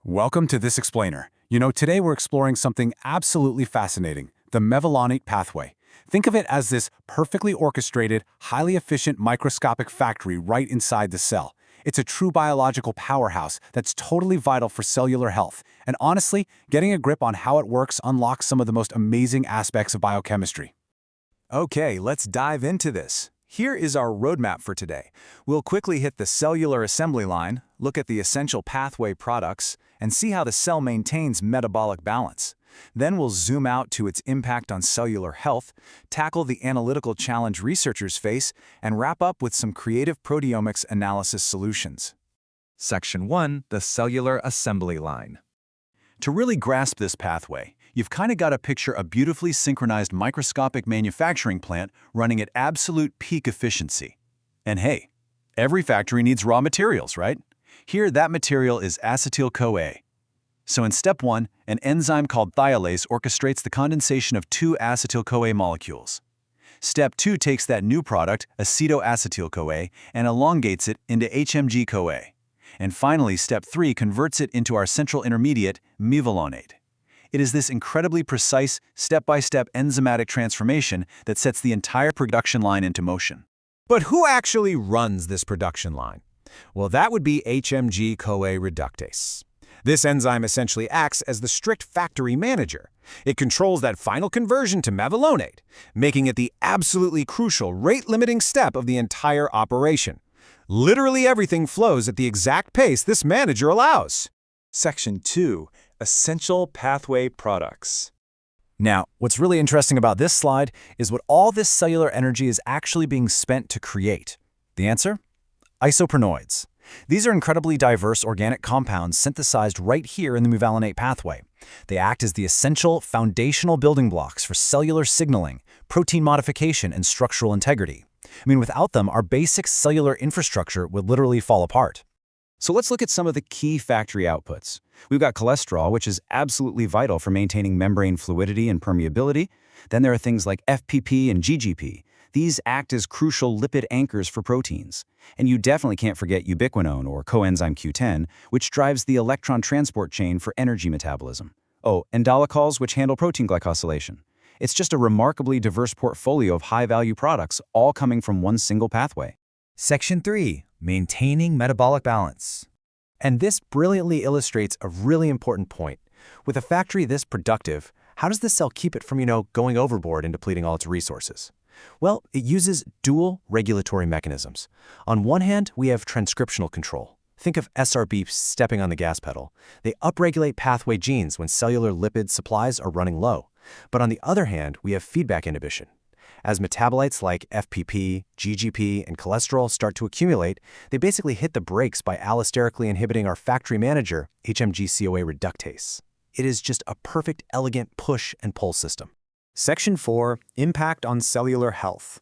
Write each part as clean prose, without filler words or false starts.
Welcome to This Explainer. Today we're exploring something absolutely fascinating, the mevalonate pathway. Think of it as this perfectly orchestrated, highly efficient microscopic factory right inside the cell. It's a true biological powerhouse that's totally vital for cellular health. And honestly, getting a grip on how it works unlocks some of the most amazing aspects of biochemistry. Okay, let's dive into this. Here is our roadmap for today. We'll quickly hit the cellular assembly line, look at the essential pathway products, and see how the cell maintains metabolic balance. Then we'll zoom out to its impact on cellular health, tackle the analytical challenge researchers face, and wrap up with some creative proteomics analysis solutions. Section 1, the cellular assembly line. To really grasp this pathway, you've kind of got to picture a beautifully synchronized microscopic manufacturing plant running at absolute peak efficiency. And hey, every factory needs raw materials, right? Here, that material is acetyl-CoA. So in step 1, an enzyme called thiolase orchestrates the condensation of two acetyl-CoA molecules. Step 2 takes that new product, acetyl-CoA, and elongates it into HMG-CoA. And finally, step 3 converts it into our central intermediate, mevalonate. It is this incredibly precise, step-by-step enzymatic transformation that sets the entire production line into motion. But who actually runs this production line? Well, that would be HMG-CoA reductase. This enzyme essentially acts as the strict factory manager. It controls that final conversion to mevalonate, making it the absolutely crucial rate-limiting step of the entire operation. Literally everything flows at the exact pace this manager allows. Section 2, Essential Pathway Products. Now, what's really interesting about this slide is what all this cellular energy is actually being spent to create. The answer? Isoprenoids. These are incredibly diverse organic compounds synthesized right here in the mevalonate pathway. They act as the essential foundational building blocks for cellular signaling, protein modification, and structural integrity. Without them, our basic cellular infrastructure would literally fall apart. So let's look at some of the key factory outputs. We've got cholesterol, which is absolutely vital for maintaining membrane fluidity and permeability. Then there are things like FPP and GGP. These act as crucial lipid anchors for proteins. And you definitely can't forget ubiquinone, or coenzyme Q10, which drives the electron transport chain for energy metabolism. Oh, and dolichols, which handle protein glycosylation. It's just a remarkably diverse portfolio of high-value products, all coming from one single pathway. Section 3, maintaining metabolic balance. And this brilliantly illustrates a really important point. With a factory this productive, how does the cell keep it from, going overboard and depleting all its resources? Well, it uses dual regulatory mechanisms. On one hand, we have transcriptional control. Think of SRB stepping on the gas pedal. They upregulate pathway genes when cellular lipid supplies are running low. But on the other hand, we have feedback inhibition. As metabolites like FPP, GGP, and cholesterol start to accumulate, they basically hit the brakes by allosterically inhibiting our factory manager, HMG-CoA reductase. It is just a perfect, elegant push and pull system. Section 4, impact on cellular health.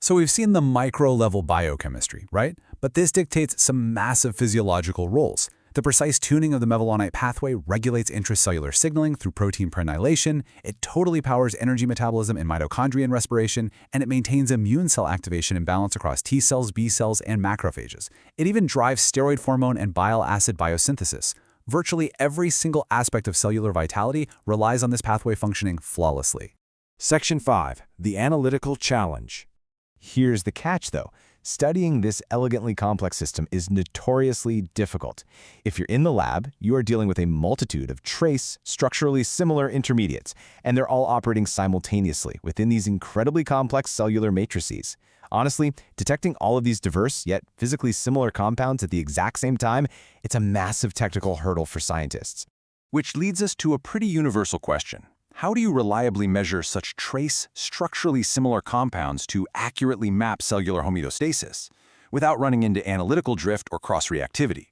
So we've seen the micro-level biochemistry, right? But this dictates some massive physiological roles. The precise tuning of the mevalonate pathway regulates intracellular signaling through protein prenylation, it totally powers energy metabolism in mitochondria and respiration, and it maintains immune cell activation and balance across T cells, B cells, and macrophages. It even drives steroid hormone and bile acid biosynthesis. Virtually every single aspect of cellular vitality relies on this pathway functioning flawlessly. Section 5, the analytical challenge. Here's the catch, though. Studying this elegantly complex system is notoriously difficult. If you're in the lab, you are dealing with a multitude of trace, structurally similar intermediates, and they're all operating simultaneously within these incredibly complex cellular matrices. Honestly, detecting all of these diverse yet physically similar compounds at the exact same time, it's a massive technical hurdle for scientists. Which leads us to a pretty universal question. How do you reliably measure such trace, structurally similar compounds to accurately map cellular homeostasis without running into analytical drift or cross-reactivity?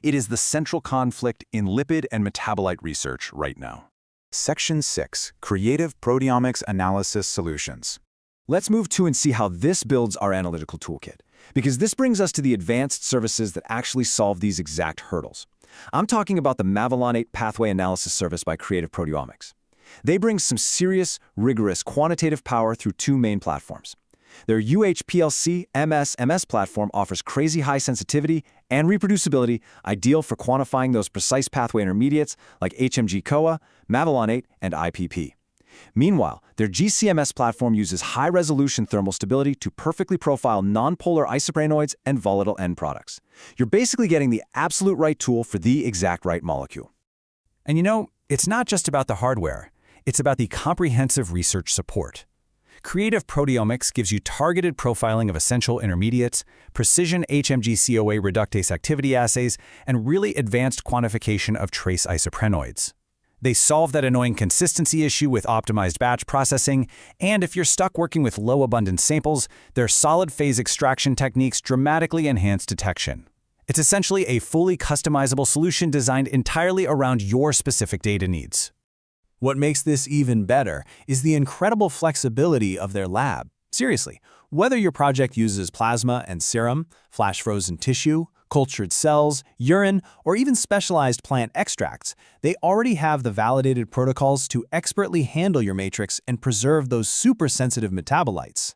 It is the central conflict in lipid and metabolite research right now. Section 6, creative proteomics analysis solutions. Let's move to and see how this builds our analytical toolkit, because this brings us to the advanced services that actually solve these exact hurdles. I'm talking about the Mevalonate Pathway Analysis Service by Creative Proteomics. They bring some serious, rigorous quantitative power through two main platforms. Their UHPLC-MS platform offers crazy high sensitivity and reproducibility, ideal for quantifying those precise pathway intermediates like HMG-CoA, Mevalonate, and IPP. Meanwhile, their GCMS platform uses high-resolution thermal stability to perfectly profile nonpolar isoprenoids and volatile end products. You're basically getting the absolute right tool for the exact right molecule. And you know, it's not just about the hardware. It's about the comprehensive research support. Creative Proteomics gives you targeted profiling of essential intermediates, precision HMG-CoA reductase activity assays, and really advanced quantification of trace isoprenoids. They solve that annoying consistency issue with optimized batch processing, and if you're stuck working with low-abundance samples, their solid phase extraction techniques dramatically enhance detection. It's essentially a fully customizable solution designed entirely around your specific data needs. What makes this even better is the incredible flexibility of their lab. Seriously, whether your project uses plasma and serum, flash-frozen tissue, cultured cells, urine, or even specialized plant extracts, they already have the validated protocols to expertly handle your matrix and preserve those super-sensitive metabolites.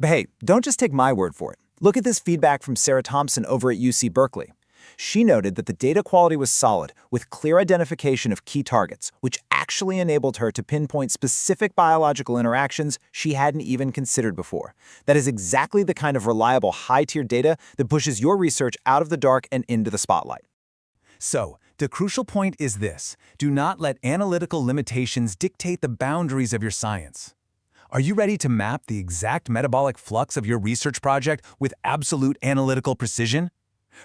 But hey, don't just take my word for it. Look at this feedback from Sarah Thompson over at UC Berkeley. She noted that the data quality was solid, with clear identification of key targets, which actually enabled her to pinpoint specific biological interactions she hadn't even considered before. That is exactly the kind of reliable, high-tier data that pushes your research out of the dark and into the spotlight. So, the crucial point is this: do not let analytical limitations dictate the boundaries of your science. Are you ready to map the exact metabolic flux of your research project with absolute analytical precision?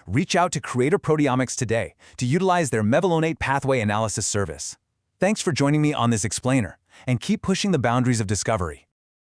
Reach out to Creative Proteomics today to utilize their Mevalonate pathway analysis service. Thanks for joining me on this explainer, and keep pushing the boundaries of discovery.